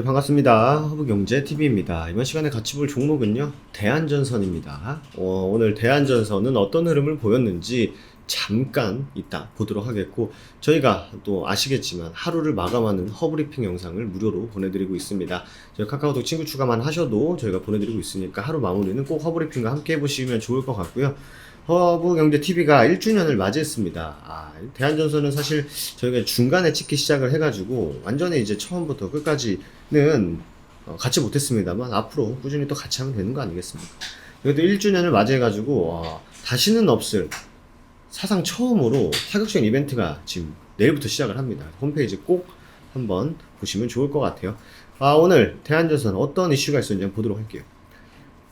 네, 반갑습니다. 허브경제TV입니다. 이번 시간에 같이 볼 종목은요, 대한전선입니다. 오늘 대한전선은 어떤 흐름을 보였는지 잠깐 이따 보도록 하겠고, 저희가 또 아시겠지만 하루를 마감하는 허브리핑 영상을 무료로 보내드리고 있습니다. 저희 카카오톡 친구 추가만 하셔도 저희가 보내드리고 있으니까 하루 마무리는 꼭 허브리핑과 함께 해보시면 좋을 것 같고요. 허브경제TV가 1주년을 맞이했습니다. 대한전선은 사실 저희가 중간에 찍기 시작을 해가지고 완전히 이제 처음부터 끝까지는 같이 못했습니다만 앞으로 꾸준히 또 같이 하면 되는 거 아니겠습니까? 그래도 1주년을 맞이해가지고 다시는 없을 사상 처음으로 파격적인 이벤트가 지금 내일부터 시작을 합니다. 홈페이지 꼭 한번 보시면 좋을 것 같아요. 오늘 대한전선 어떤 이슈가 있었는지 한번 보도록 할게요.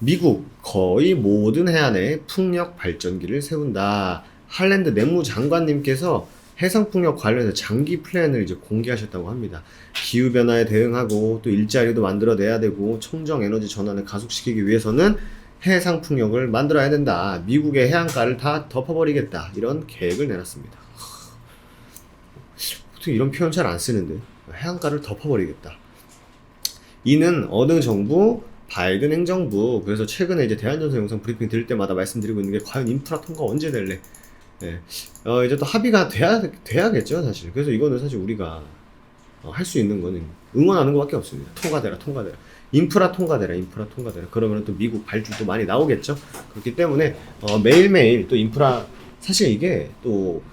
미국 거의 모든 해안에 풍력 발전기를 세운다. 할랜드 내무장관님께서 해상풍력 관련해서 장기 플랜을 이제 공개하셨다고 합니다. 기후변화에 대응하고 또 일자리도 만들어내야 되고 청정 에너지 전환을 가속시키기 위해서는 해상풍력을 만들어야 된다. 미국의 해안가를 다 덮어버리겠다. 이런 계획을 내놨습니다. 보통 이런 표현 잘 안 쓰는데 해안가를 덮어버리겠다. 이는 어느 정부? 바이든 행정부. 그래서 최근에 이제 대한전선 영상 브리핑 드릴 때마다 말씀드리고 있는 게 과연 인프라 통과 언제 될래? 네. 이제 또 합의가 돼야겠죠, 사실. 그래서 이거는 사실 우리가 할 수 있는 거는 응원하는 것밖에 없습니다. 통과되라. 인프라 통과되라. 그러면 또 미국 발주도 많이 나오겠죠. 그렇기 때문에 매일매일 또 인프라, 사실 이게 또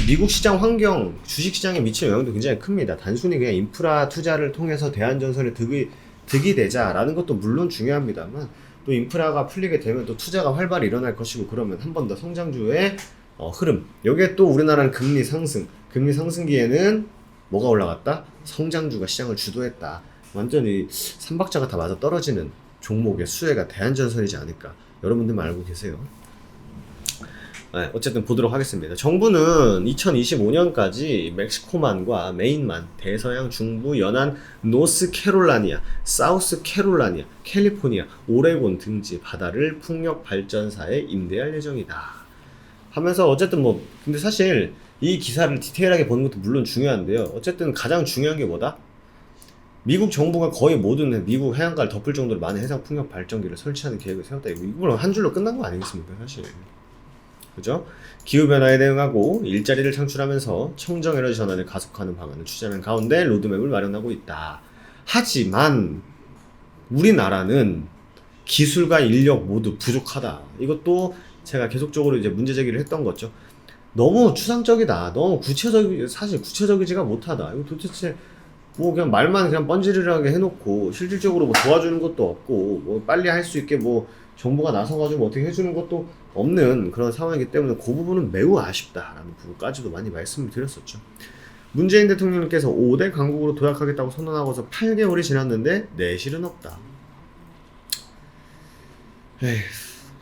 미국 시장 환경, 주식 시장에 미치는 영향도 굉장히 큽니다. 단순히 그냥 인프라 투자를 통해서 대한전선에 득이 되자라는 것도 물론 중요합니다만, 또 인프라가 풀리게 되면 또 투자가 활발히 일어날 것이고, 그러면 한 번 더 성장주의 흐름. 여기에 또 우리나라는 금리 상승기에는 뭐가 올라갔다? 성장주가 시장을 주도했다. 완전히 삼박자가 다 맞아 떨어지는 종목의 수혜가 대한전선이지 않을까. 여러분들만 알고 계세요. 네, 어쨌든 보도록 하겠습니다. 정부는 2025년까지 멕시코만과 메인만, 대서양 중부 연안 노스캐롤라니아, 사우스캐롤라니아, 캘리포니아, 오레곤 등지 바다를 풍력 발전사에 임대할 예정이다 하면서, 어쨌든 근데 사실 이 기사를 디테일하게 보는 것도 물론 중요한데요. 어쨌든 가장 중요한 게 뭐다? 미국 정부가 거의 모든 미국 해안가를 덮을 정도로 많은 해상 풍력 발전기를 설치하는 계획을 세웠다. 이거 한 줄로 끝난 거 아니겠습니까, 사실. 그죠? 기후변화에 대응하고 일자리를 창출하면서 청정에너지 전환을 가속하는 방안을 추진하는 가운데 로드맵을 마련하고 있다. 하지만 우리나라는 기술과 인력 모두 부족하다. 이것도 제가 계속적으로 이제 문제 제기를 했던 거죠. 너무 추상적이다. 너무 사실 구체적이지가 못하다. 이거 도대체 그냥 말만 그냥 뻔질이하게 해놓고 실질적으로 도와주는 것도 없고, 빨리 할 수 있게 정부가 나서가지고 어떻게 해주는 것도 없는 그런 상황이기 때문에 그 부분은 매우 아쉽다라는 부분까지도 많이 말씀을 드렸었죠. 문재인 대통령께서 5대 강국으로 도약하겠다고 선언하고서 8개월이 지났는데 내실은 없다.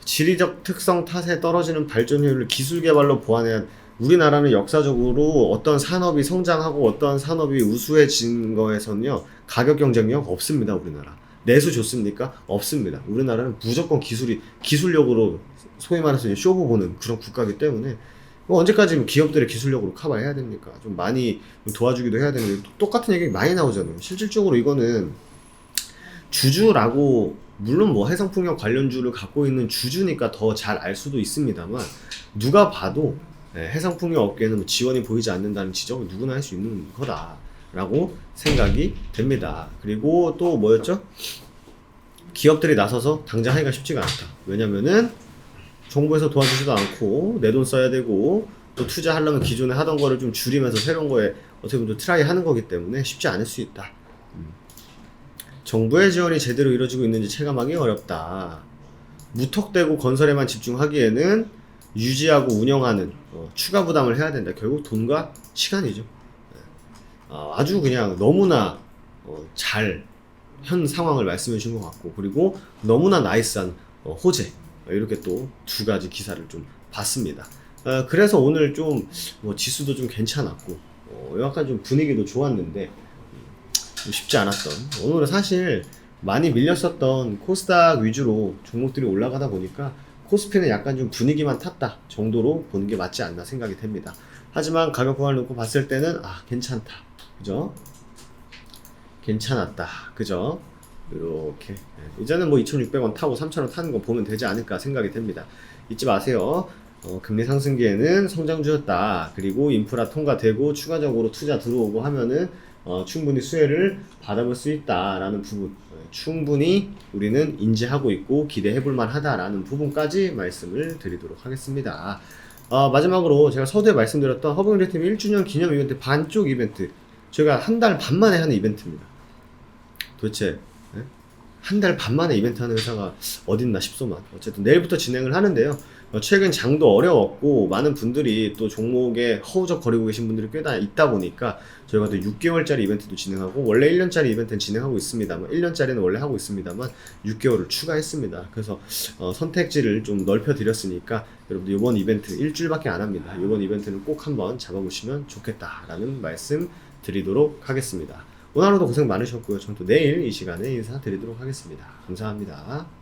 지리적 특성 탓에 떨어지는 발전 효율을 기술 개발로 보완해야, 우리나라는 역사적으로 어떤 산업이 성장하고 어떤 산업이 우수해진 거에서는요, 가격 경쟁력 없습니다. 우리나라 내수 좋습니까? 없습니다. 우리나라는 무조건 기술력으로, 소위 말해서 이제 쇼부 보는 그런 국가이기 때문에 언제까지 기업들의 기술력으로 커버해야 됩니까? 좀 많이 도와주기도 해야 되는데 똑같은 얘기 많이 나오잖아요. 실질적으로 이거는 주주라고, 물론 해상풍력 관련주를 갖고 있는 주주니까 더 잘 알 수도 있습니다만, 누가 봐도 해상풍력 업계는 지원이 보이지 않는다는 지적을 누구나 할 수 있는 거다라고 생각이 됩니다. 그리고 또 뭐였죠? 기업들이 나서서 당장 하기가 쉽지가 않다. 왜냐면은 정부에서 도와주지도 않고 내 돈 써야 되고, 또 투자하려면 기존에 하던 거를 좀 줄이면서 새로운 거에 어떻게 보면 트라이 하는 거기 때문에 쉽지 않을 수 있다. 정부의 지원이 제대로 이루어지고 있는지 체감하기 어렵다. 무턱대고 건설에만 집중하기에는 유지하고 운영하는 추가 부담을 해야 된다. 결국 돈과 시간이죠. 아주 그냥 너무나 잘 현 상황을 말씀해 주신 것 같고, 그리고 너무나 나이스한 호재, 이렇게 또 두 가지 기사를 좀 봤습니다. 그래서 오늘 좀 지수도 좀 괜찮았고, 약간 좀 분위기도 좋았는데 쉽지 않았던, 오늘은 사실 많이 밀렸었던 코스닥 위주로 종목들이 올라가다 보니까 코스피는 약간 좀 분위기만 탔다 정도로 보는 게 맞지 않나 생각이 됩니다. 하지만 가격 구간을 놓고 봤을 때는 괜찮다. 그죠? 괜찮았다. 그죠? 이렇게 이제는 뭐 2,600원 타고 3,000원 타는 거 보면 되지 않을까 생각이 됩니다. 잊지 마세요. 금리 상승기에는 성장주였다. 그리고 인프라 통과되고 추가적으로 투자 들어오고 하면은 충분히 수혜를 받아볼 수 있다라는 부분 충분히 우리는 인지하고 있고 기대해 볼 만하다라는 부분까지 말씀을 드리도록 하겠습니다. 마지막으로 제가 서두에 말씀드렸던 허브그레이팀 1주년 기념 이벤트 반쪽 이벤트 저희가 한 달 반 만에 하는 이벤트입니다. 도대체 한 달 반 만에 이벤트 하는 회사가 어딨나 싶소만. 어쨌든 내일부터 진행을 하는데요. 최근 장도 어려웠고 많은 분들이 또 종목에 허우적거리고 계신 분들이 꽤나 있다 보니까 저희가 또 6개월짜리 이벤트도 진행하고 원래 1년짜리 이벤트는 진행하고 있습니다만 1년짜리는 원래 하고 있습니다만 6개월을 추가했습니다. 그래서 선택지를 좀 넓혀 드렸으니까 여러분들 이번 이벤트 일주일밖에 안 합니다. 이번 이벤트는 꼭 한번 잡아보시면 좋겠다라는 말씀 드리도록 하겠습니다. 오늘 하루도 고생 많으셨고요. 전 또 내일 이 시간에 인사드리도록 하겠습니다. 감사합니다.